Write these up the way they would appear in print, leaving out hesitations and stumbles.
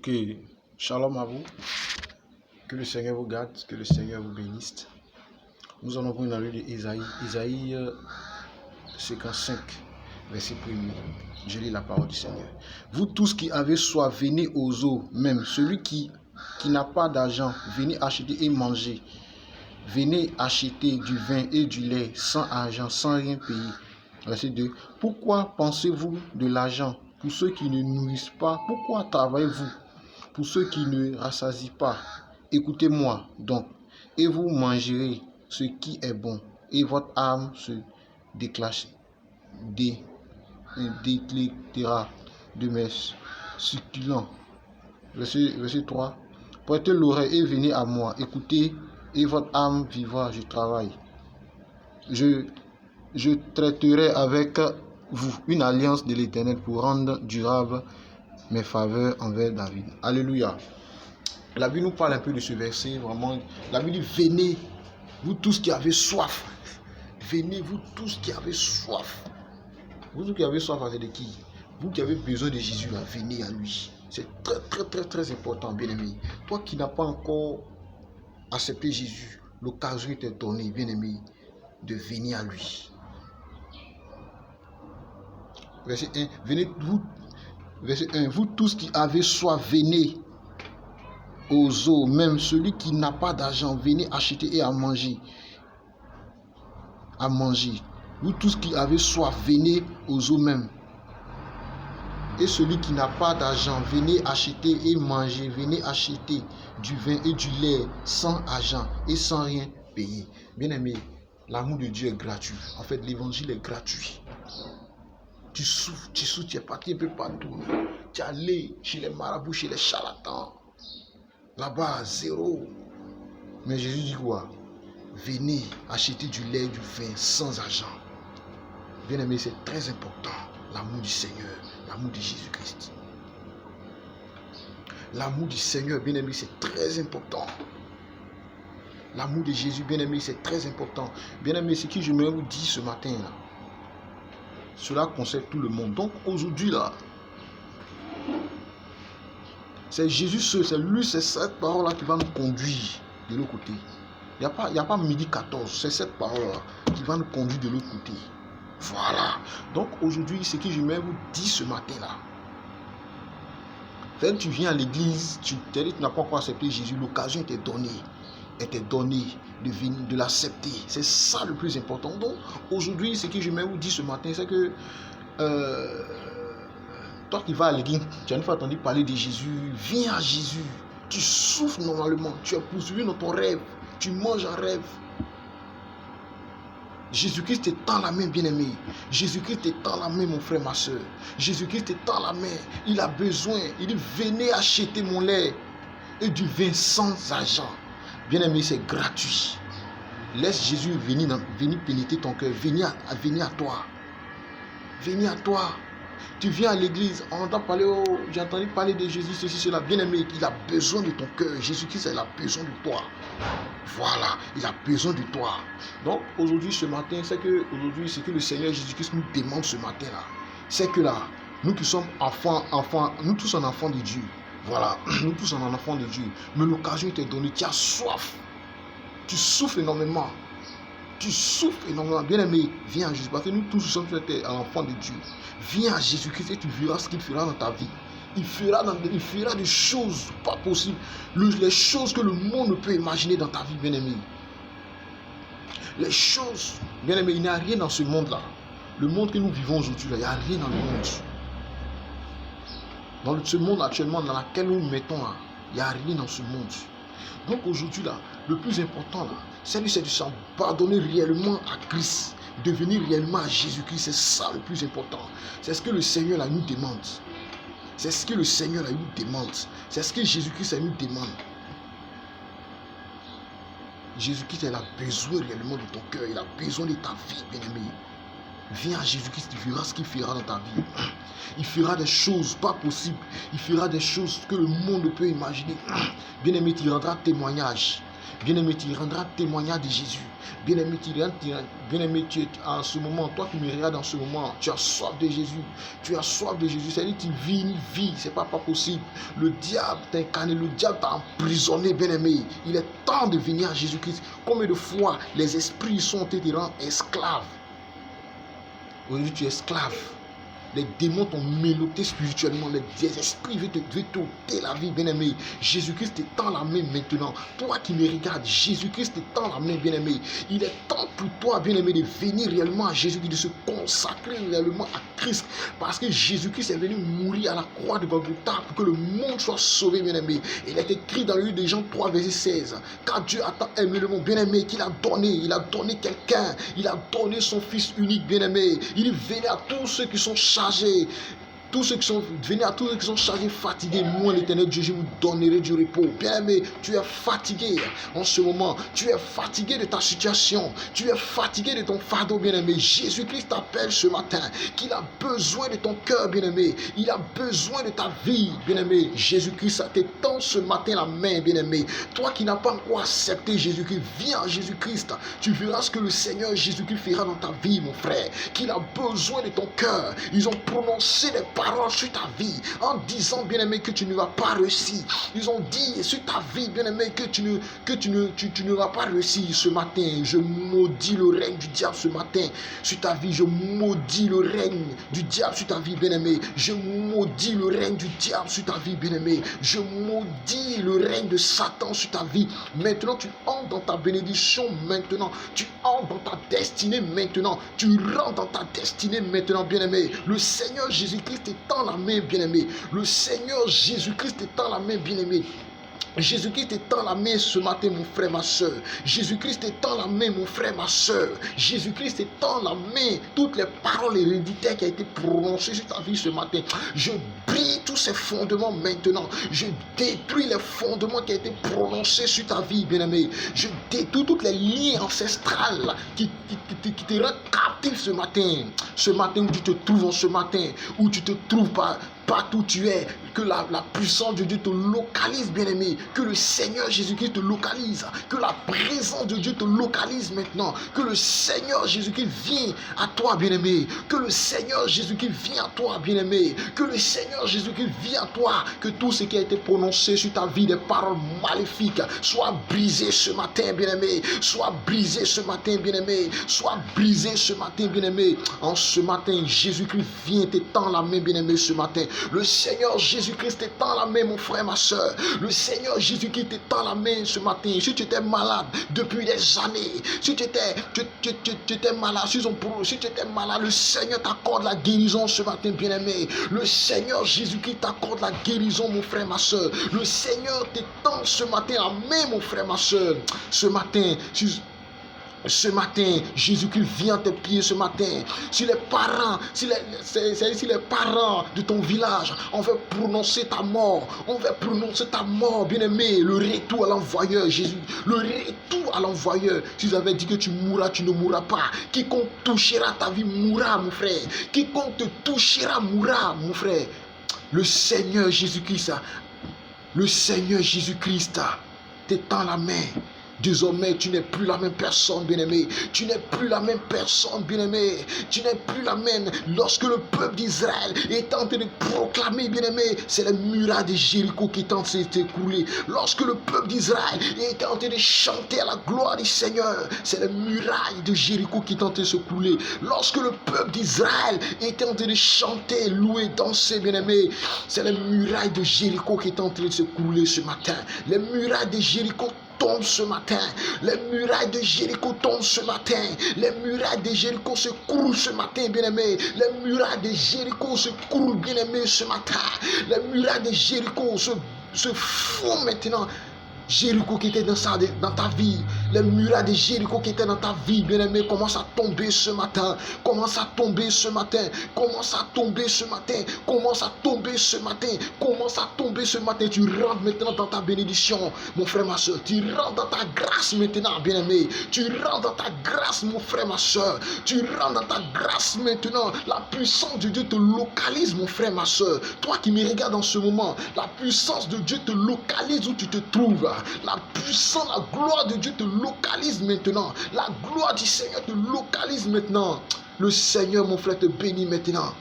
Ok, shalom à vous, que le Seigneur vous garde, que le Seigneur vous bénisse. Nous allons prendre dans le livre d'Ésaïe, Ésaïe 55, verset 1er. Je lis la parole du Seigneur. Vous tous qui avez soif, venez aux eaux, même celui qui n'a pas d'argent, venez acheter et manger. Venez acheter du vin et du lait sans argent, sans rien payer. Verset 2. Pourquoi pensez-vous de l'argent pour ceux qui ne nourrissent pas? Pourquoi travaillez-vous pour ceux qui ne rassasient pas? Écoutez-moi donc, et vous mangerez ce qui est bon, et votre âme se déclenchera de mes succulents. Verset 3. Prêtez l'oreille et venez à moi, écoutez, et votre âme vivra, je travaille. Je traiterai avec vous une alliance de l'Éternel pour rendre durable mes faveurs envers David. Alléluia. La Bible nous parle un peu de ce verset, vraiment. La Bible dit, venez, vous tous qui avez soif. Venez, vous tous qui avez soif. Vous tous qui avez soif, c'est de qui? Vous qui avez besoin de Jésus, là, venez à lui. C'est très important, bien-aimé. Toi qui n'as pas encore accepté Jésus, l'occasion est donnée, bien-aimé, de venir à lui. Verset 1, venez, verset 1, vous tous qui avez soif, venez aux eaux, même celui qui n'a pas d'argent, venez acheter et à manger. Vous tous qui avez soif, venez aux eaux même. Et celui qui n'a pas d'argent, venez acheter et manger. Venez acheter du vin et du lait sans argent et sans rien payer. Bien-aimé, l'amour de Dieu est gratuit. En fait, l'évangile est gratuit. Tu souffres, tu es parti un peu partout. Tu es allé chez les marabouts, chez les charlatans. Là-bas, zéro. Mais Jésus dit quoi? Venez acheter du lait et du vin sans argent. Bien-aimé, c'est très important. L'amour du Seigneur, l'amour de Jésus-Christ. L'amour du Seigneur, bien-aimé, c'est très important. L'amour de Jésus, bien-aimé, c'est très important. Bien-aimé, ce que je me vous dire ce matin, là, cela concerne tout le monde. Donc aujourd'hui, là, c'est Jésus seul, c'est lui, c'est cette parole-là qui va nous conduire de l'autre côté. Il n'y a pas midi 14, c'est cette parole-là qui va nous conduire de l'autre côté. Voilà. Donc aujourd'hui, ce que je vais vous dire ce matin-là, quand tu viens à l'église, tu n'as pas encore accepté Jésus, l'occasion était donnée de venir, de l'accepter. C'est ça le plus important. Donc aujourd'hui, ce que je vais vous dire ce matin, c'est que toi qui vas à l'église, tu as une fois entendu parler de Jésus, viens à Jésus. Tu souffres normalement, tu es poursuivi dans ton rêve, tu manges en rêve. Jésus-Christ te tend la main, bien-aimé. Jésus-Christ te tend la main, mon frère, ma soeur. Jésus-Christ te tend la main. Il a besoin. Il dit, venez acheter mon lait et du vin sans argent. Bien-aimé, c'est gratuit. Laisse Jésus venir pénétrer ton cœur. Venir à toi. Venir à toi. Tu viens à l'église, on entend parler, j'ai entendu parler de Jésus, ceci, cela. Bien-aimé, il a besoin de ton cœur. Jésus-Christ, il a besoin de toi. Voilà, il a besoin de toi. Donc, aujourd'hui, ce matin, c'est que le Seigneur Jésus-Christ nous demande ce matin-là. C'est que là, nous qui sommes enfants, nous tous sommes enfants de Dieu. Voilà, nous tous sommes enfants de Dieu. Mais l'occasion t'est donnée, tu as soif. Tu souffres énormément. Bien-aimé, viens à Jésus. Parce que nous tous sommes enfants de Dieu. Viens à Jésus-Christ et tu verras ce qu'il fera dans ta vie. Il fera des choses pas possibles. Les choses que le monde ne peut imaginer dans ta vie, bien-aimé. Les choses, bien-aimé, il n'y a rien dans ce monde-là. Le monde que nous vivons aujourd'hui, il n'y a rien dans le monde. Dans ce monde actuellement dans lequel nous mettons là, il n'y a rien dans ce monde. Donc aujourd'hui là, le plus important là, c'est de s'en pardonner réellement à Christ, de venir réellement à Jésus-Christ. C'est ça le plus important. C'est ce que le Seigneur là nous demande. C'est ce que le Seigneur là nous demande. C'est ce que Jésus-Christ là nous demande. Jésus-Christ, il a besoin réellement de ton cœur. Il a besoin de ta vie, bien-aimé. Viens à Jésus-Christ, tu verras ce qu'il fera dans ta vie. Il fera des choses pas possibles. Il fera des choses que le monde ne peut imaginer. Bien-aimé, tu rendras témoignage. Bien-aimé, tu rendras témoignage de Jésus. Bien-aimé, tu es en ce moment, toi qui me regardes en ce moment, tu as soif de Jésus. Tu as soif de Jésus. C'est-à-dire que tu vis une vie, c'est pas possible. Le diable t'a incarné, le diable t'a emprisonné, bien-aimé. Il est temps de venir à Jésus-Christ. Combien de fois les esprits sont été te rendre esclaves? Aujourd'hui, tu es esclave. Les démons t'ont mélopté spirituellement. Les esprits veulent t'ôter la vie, bien-aimé. Jésus-Christ t'étend la main maintenant. Toi qui me regardes, Jésus-Christ t'étend la main, bien-aimé. Il est temps pour toi, bien-aimé, de venir réellement à Jésus-Christ, de se consacrer réellement à Christ. Parce que Jésus-Christ est venu mourir à la croix de Golgotha pour que le monde soit sauvé, bien-aimé. Il est écrit dans le livre de Jean 3, verset 16. Car Dieu a tant aimé le monde, bien-aimé, qu'il a donné quelqu'un. Il a donné son Fils unique, bien-aimé. Il venait à tous ceux qui sont chargés. Tous ceux qui sont venus à tous ceux qui sont chargés, fatigués, moi l'Éternel Dieu, je vous donnerai du repos. Bien-aimé, tu es fatigué en ce moment. Tu es fatigué de ta situation. Tu es fatigué de ton fardeau, bien-aimé. Jésus-Christ t'appelle ce matin qu'il a besoin de ton cœur, bien-aimé. Il a besoin de ta vie, bien-aimé. Jésus-Christ t'étend ce matin la main, bien-aimé. Toi qui n'as pas encore accepté Jésus-Christ, viens à Jésus-Christ. Tu verras ce que le Seigneur Jésus-Christ fera dans ta vie, mon frère. Qu'il a besoin de ton cœur. Ils ont prononcé les paroles sur ta vie en disant, bien-aimé, que tu ne vas pas réussir. Ils ont dit sur ta vie, bien-aimé, que tu ne vas pas réussir ce matin. Je maudis le règne du diable ce matin sur ta vie. Je maudis le règne du diable sur ta vie, bien-aimé. Je maudis le règne du diable sur ta vie, bien-aimé. Je maudis le règne de Satan sur ta vie. Maintenant, tu entres dans ta bénédiction. Maintenant, tu entres dans ta destinée. Maintenant, tu rentres dans ta destinée. Maintenant, bien-aimé, le Seigneur Jésus-Christ t'étend la main, bien-aimé. Le Seigneur Jésus-Christ t'étend la main, bien-aimé. Jésus-Christ t'étend la main ce matin, mon frère, ma soeur. Jésus-Christ t'étend la main, mon frère, ma soeur. Jésus-Christ t'étend la main. Toutes les paroles héréditaires qui ont été prononcées sur ta vie ce matin, je brise tous ces fondements maintenant. Je détruis les fondements qui ont été prononcés sur ta vie, bien-aimé. Je détruis toutes les lignes ancestrales qui te rendent captif ce matin. Ce matin où tu te trouves, en ce matin où tu te trouves pas. Partout où tu es, que la puissance de Dieu te localise, bien-aimé. Que le Seigneur Jésus-Christ te localise. Que la présence de Dieu te localise maintenant. Que le Seigneur Jésus-Christ vienne à toi, bien-aimé. Que le Seigneur Jésus-Christ vienne à toi, bien-aimé. Que le Seigneur Jésus-Christ vienne à toi. Que tout ce qui a été prononcé sur ta vie, des paroles maléfiques, soit brisé ce matin, bien-aimé. Soit brisé ce matin, bien-aimé. Soit brisé ce matin, bien-aimé. En ce matin, Jésus-Christ vient t'étendre la main, bien-aimé, ce matin. Le Seigneur Jésus-Christ t'étend la main, mon frère, ma soeur. Le Seigneur Jésus-Christ t'étend la main ce matin. Si tu étais malade depuis des années, si tu étais malade, si tu étais malade, le Seigneur t'accorde la guérison ce matin, bien-aimé. Le Seigneur Jésus-Christ t'accorde la guérison, mon frère, ma soeur. Le Seigneur t'étend ce matin la main, mon frère, ma soeur. Ce matin, Jésus-Christ vient à tes pieds ce matin. Si les parents, si les parents de ton village, on veut prononcer ta mort. On veut prononcer ta mort, bien-aimé. Le retour à l'envoyeur, Jésus. Le retour à l'envoyeur. S'ils avaient dit que tu mourras, tu ne mourras pas. Quiconque touchera ta vie mourra, mon frère. Quiconque te touchera mourra, mon frère. Le Seigneur Jésus-Christ t'étend la main. Désormais, tu n'es plus la même personne, bien-aimé. Tu n'es plus la même personne, bien-aimé. Tu n'es plus la même. Lorsque le peuple d'Israël est en train de proclamer, bien-aimé, c'est les murailles de Jéricho qui est en train de s'écrouler. Lorsque le peuple d'Israël est en train de chanter à la gloire du Seigneur, c'est les murailles de Jéricho qui est en train de s'écrouler. Lorsque le peuple d'Israël est en train de chanter, louer, danser, bien-aimé, c'est les murailles de Jéricho qui est en train de s'écrouler ce matin. Les murailles de Jéricho tombent ce matin. Les murailles de Jéricho tombent ce matin. Les murailles de Jéricho se coulent ce matin, bien-aimé. Les murailles de Jéricho se coulent, bien-aimé, ce matin. Les murailles de Jéricho se font maintenant. Jéricho qui était dans ta vie, Les murailles de Jéricho qui étaient dans ta vie, bien-aimé, commencent à tomber ce matin. Commence à tomber ce matin. Commence à tomber ce matin. Commence à tomber ce matin. Commence à tomber ce matin. Tu rentres maintenant dans ta bénédiction, mon frère, ma soeur. Tu rentres dans ta grâce maintenant, bien-aimé. Tu rentres dans ta grâce, mon frère, ma soeur. Tu rentres dans ta grâce maintenant. La puissance de Dieu te localise, mon frère, ma soeur. Toi qui me regardes en ce moment, la puissance de Dieu te localise où tu te trouves. La puissance, la gloire de Dieu te localise maintenant. La gloire du Seigneur te localise maintenant. Le Seigneur, mon frère, te bénit maintenant.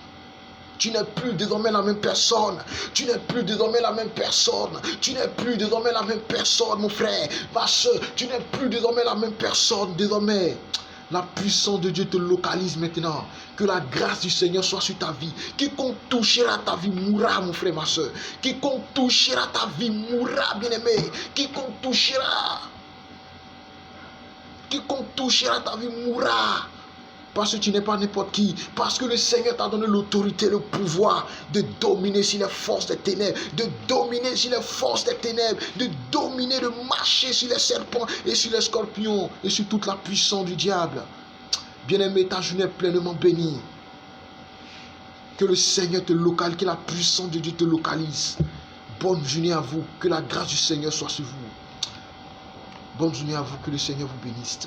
Tu n'es plus désormais la même personne. Tu n'es plus désormais la même personne. Tu n'es plus désormais la même personne, mon frère, ma soeur. Tu n'es plus désormais la même personne. Désormais, la puissance de Dieu te localise maintenant. Que la grâce du Seigneur soit sur ta vie. Quiconque touchera ta vie mourra, mon frère, ma soeur. Quiconque touchera ta vie mourra, bien-aimé. Quiconque touchera ta vie mourra. Parce que tu n'es pas n'importe qui. Parce que le Seigneur t'a donné l'autorité, le pouvoir de dominer sur les forces des ténèbres. De dominer sur les forces des ténèbres. De dominer, de marcher sur les serpents et sur les scorpions. Et sur toute la puissance du diable. Bien-aimé, ta journée est pleinement bénie. Que le Seigneur te localise. Que la puissance de Dieu te localise. Bonne journée à vous. Que la grâce du Seigneur soit sur vous. Bonne journée à vous. Que le Seigneur vous bénisse.